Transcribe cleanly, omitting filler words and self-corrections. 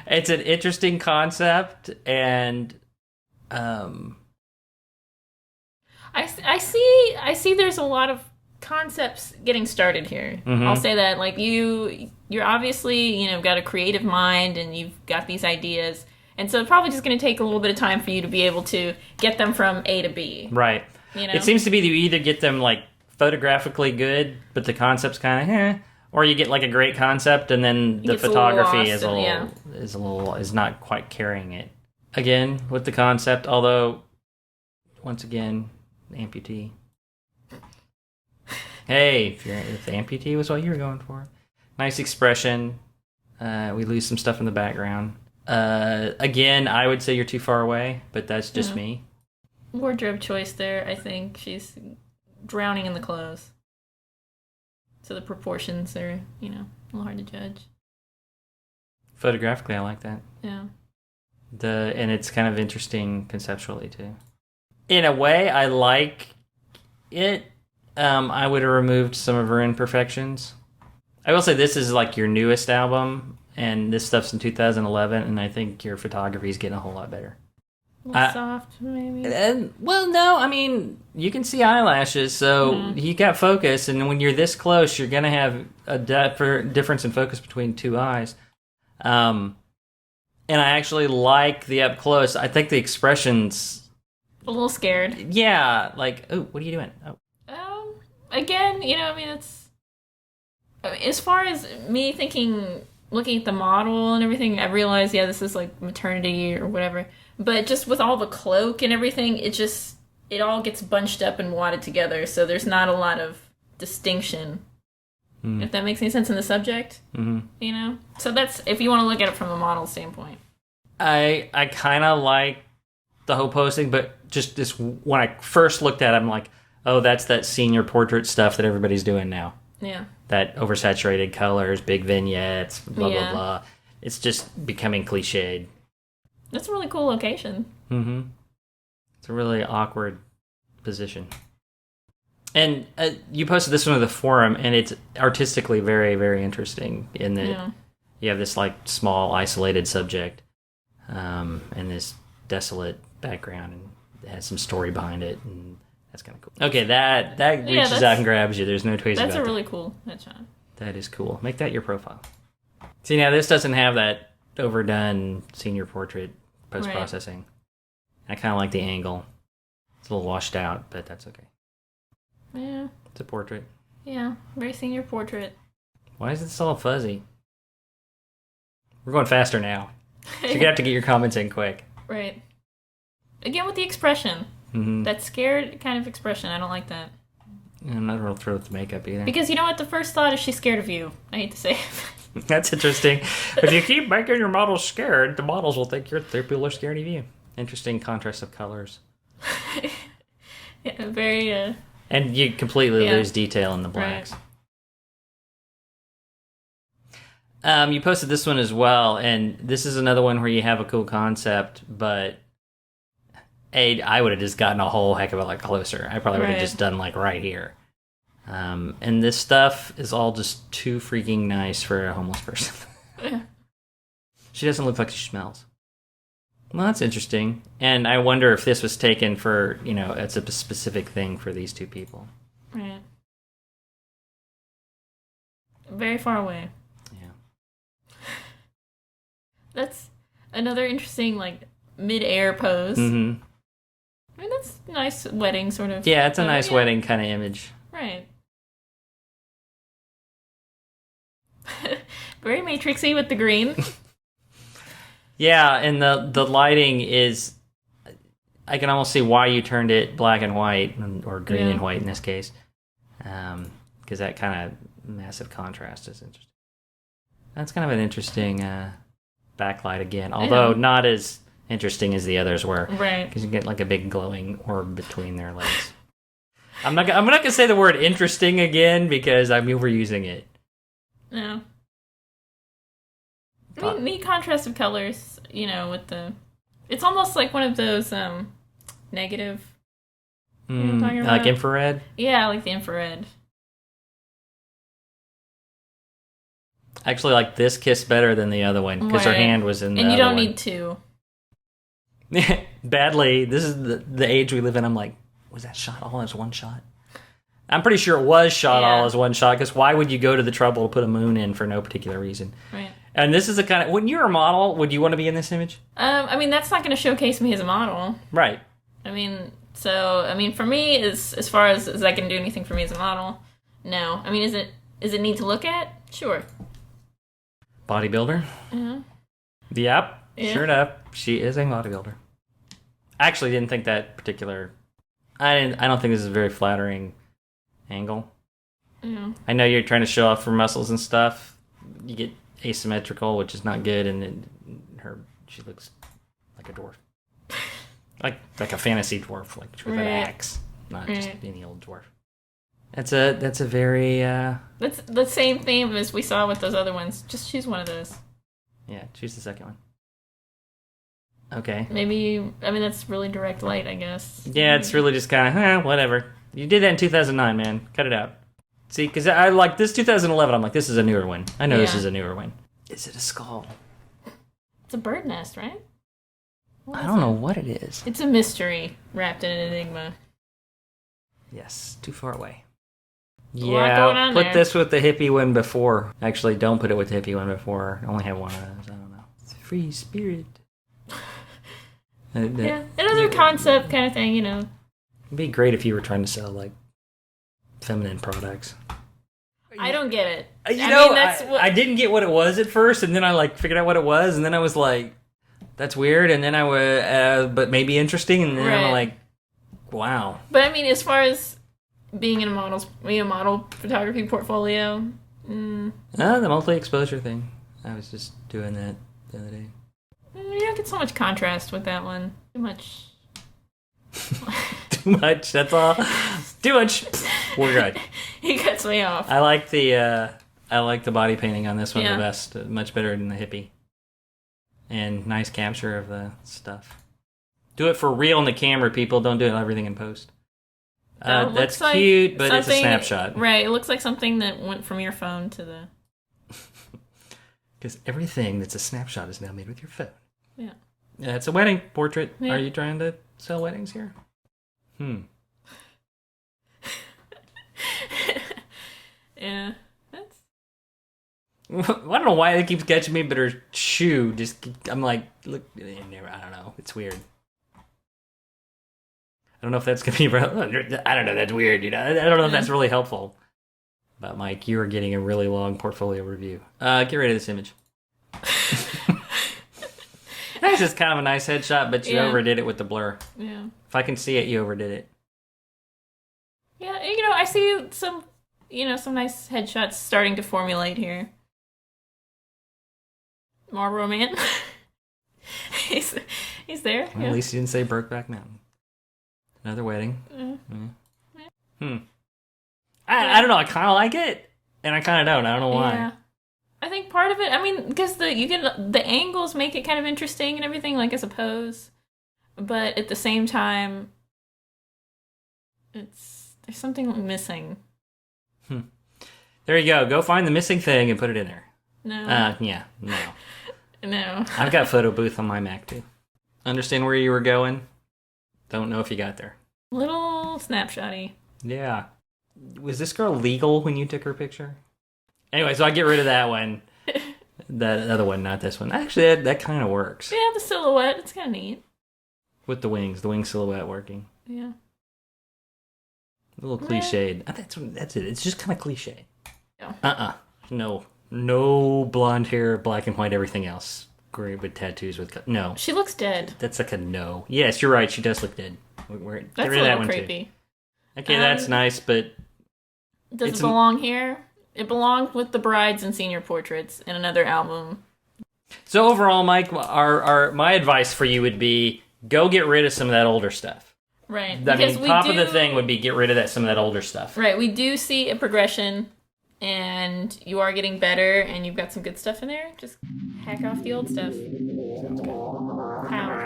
It's an interesting concept, and um, I see there's a lot of concepts getting started here. I'll mhm. say that like you're obviously, got a creative mind and you've got these ideas. And so it's probably just going to take a little bit of time for you to be able to get them from A to B, Right. you It know? seems to be that you either get them like photographically good, but the concept's kind of or you get like a great concept and then It the gets a little photography lost and yeah. is not quite carrying it. Again with the concept, although once again, amputee. Hey, if the amputee was what you were going for, nice expression. We lose some stuff in the background. Again, I would say you're too far away, but that's just Yeah. me. Wardrobe choice there, I think. She's drowning in the clothes. So the proportions are, a little hard to judge. Photographically, I like that. Yeah. And it's kind of interesting conceptually too. In a way, I like it. I would have removed some of her imperfections. I will say this is like your newest album, and this stuff's in 2011, and I think your photography is getting a whole lot better. A little soft, maybe. And well, no, I mean you can see eyelashes, so you got focus, and when you're this close, you're gonna have a difference in focus between two eyes. Um, and I actually like the up close. I think the expressions, A little scared. yeah, like oh, what are you doing? Oh, Again, as far as me thinking, looking at the model and everything, I realized, yeah, this is like maternity or whatever. But just with all the cloak and everything, it all gets bunched up and wadded together, so there's not a lot of distinction. If that makes any sense in the subject, So that's if you want to look at it from a model standpoint. I kind of like the whole posting, but just this when I first looked at it, I'm like, oh, that's that senior portrait stuff that everybody's doing now. Yeah. That oversaturated colors, big vignettes, blah blah Yeah. blah. It's just becoming cliched. That's a really cool location. Mm-hmm. It's a really awkward position. And you posted this one to the forum, and it's artistically very, very interesting. In that Yeah. you have this like small, isolated subject, and this desolate background, and it has some story behind it, and that's kind of cool. Okay, that Yeah, reaches out and grabs you. There's no two ways That's about a that. really cool headshot. That is cool. Make that your profile. See, now this doesn't have that overdone senior portrait post processing. I kind of like the angle. It's a little washed out, but that's okay. Yeah. It's a portrait. Yeah. Very senior portrait. Why is this all fuzzy? We're going faster now. So you're gonna have to get your comments in quick. Right. Again with the expression. Mm-hmm. That scared kind of expression. I don't like that. I'm not real thrilled with the makeup either. Because you know what? The first thought is she's scared of you. I hate to say it. That's interesting. If you keep making your models scared, the models will think people are scared of you. Interesting contrast of colors. Yeah, very, And you completely Yeah. lose detail in the blacks. You posted this one as well, and this is another one where you have a cool concept, but I would have just gotten a whole heck of a lot closer. I probably would have Right. just done like right here. And this stuff is all just too freaking nice for a homeless person. She doesn't look like she smells. Well, that's interesting. And I wonder if this was taken for, it's a specific thing for these two people. right. Very far away. Yeah. That's another interesting, like, mid-air pose. Mm-hmm. I mean, that's a nice wedding sort of. Yeah, it's a nice yeah. wedding kind of image. Right. Very matrixy with the green. Yeah, and the lighting is... I can almost see why you turned it black and white, or green and white in this case. Because that kind of massive contrast is interesting. That's kind of an interesting backlight again, although not as interesting as the others were. Right. Because you get like a big glowing orb between their legs. I'm not gonna say the word interesting again because I'm overusing it. No. I mean, neat contrast of colors, with the... It's almost like one of those negative... You know what I'm talking about? Like infrared? Yeah, like the infrared. actually like this kiss better than the other one because her Right. hand was in the And you other don't one. need two. Badly. This is the age we live in. I'm like, was that shot all as one shot? I'm pretty sure it was shot all Yeah. as one shot because why would you go to the trouble to put a moon in for no particular reason? Right. And this is the kind of, when you're a model, would you want to be in this image? I mean, that's not going to showcase me as a model. Right. I mean, for me, as far as is that going to do anything for me as a model? No. I mean, is it neat to look at? Sure. Bodybuilder? Yeah. Yep. Yeah. Sure enough, she is a bodybuilder. I actually didn't think that particular. I don't think this is a very flattering angle. Yeah. I know you're trying to show off her muscles and stuff. You get asymmetrical, which is not good, and then she looks like a dwarf, like a fantasy dwarf, like with an Right. axe, not just Right. any old dwarf. That's a very That's the same theme as we saw with those other ones. Just choose one of those. yeah. Choose the second one. Okay. Maybe, I mean, that's really direct light, I guess. Yeah, it's really just kind of, whatever. You did that in 2009, man. Cut it out. See, because I like this 2011, I'm like, this is a newer one. I know this Yeah. is a newer one. Is it a skull? It's a bird nest, right? What I is don't it? know what it is. It's a mystery wrapped in an enigma. Yes, too far away. lot going Yeah, on put there. this with the hippie one before. Actually, don't put it with the hippie one before. I only have one of those. I don't know. It's a free spirit. Yeah, another concept kind of thing, you know. It'd be great if you were trying to sell, like, feminine products. I don't get it. I didn't get what it was at first, and then I like figured out what it was, and then I was like, "That's weird," and then I was, but maybe interesting, and then I'm Right. like, "Wow." But I mean, as far as being in a model photography portfolio, The multi-exposure thing. I was just doing that the other day. you don't get so much contrast with that one. Too much. Too much. That's all. Too much. We're good. He cuts me off. I like the body painting on this one Yeah. the best. Much better than the hippie. And nice capture of the stuff. Do it for real in the camera, people. Don't do everything in post. That looks That's like cute, but it's a something- snapshot. Right, it looks like something that went from your phone to the... Because everything that's a snapshot is now made with your phone. Yeah. Yeah, it's a wedding portrait. Yeah. Are you trying to sell weddings here? Yeah, that's... I don't know why it keeps catching me, but her shoe just... I'm like, look, I don't know. It's weird. I don't know if that's going to be... I don't know. That's weird, you know? I don't know if that's really helpful. But, Mike, you are getting a really long portfolio review. Get rid of this image. This is kind of a nice headshot, but you Yeah. overdid it with the blur. Yeah. If I can see it, you overdid it. Yeah, you know, I see some nice headshots starting to formulate here. Marlboro Man. he's there. Well, Yeah. at least you didn't say Brokeback Mountain. Another wedding. I don't know. I kind of like it, and I kind of don't. I don't know why. Yeah. I think part of it, I mean, because the angles make it kind of interesting and everything, like as a pose, but at the same time, there's something missing. There you go. Go find the missing thing and put it in there. No, Yeah, no. no. I've got photo booth on my Mac too. Understand where you were going? Don't know if you got there. Little snapshotty. Yeah. Was this girl legal when you took her picture? Anyway, so I get rid of that one. That other one, not this one. Actually, that kind of works. Yeah, the silhouette. It's kind of neat. With the wing silhouette working. Yeah. A little cliched. That's it. It's just kind of cliche. Yeah. No blonde hair, black and white, everything else. Great with tattoos with... No. She looks dead. That's like a no. Yes, you're right. She does look dead. Get That's rid a of that little one creepy. too. Okay, that's nice, but... Does It's it belong here? It belonged with the brides and senior portraits in another album. So overall, Mike, my advice for you would be go get rid of some of that older stuff. Right. I mean, top of the thing would be get rid of some of that older stuff. Right, we do see a progression, and you are getting better, and you've got some good stuff in there. Just hack off the old stuff. Sounds good. Pow.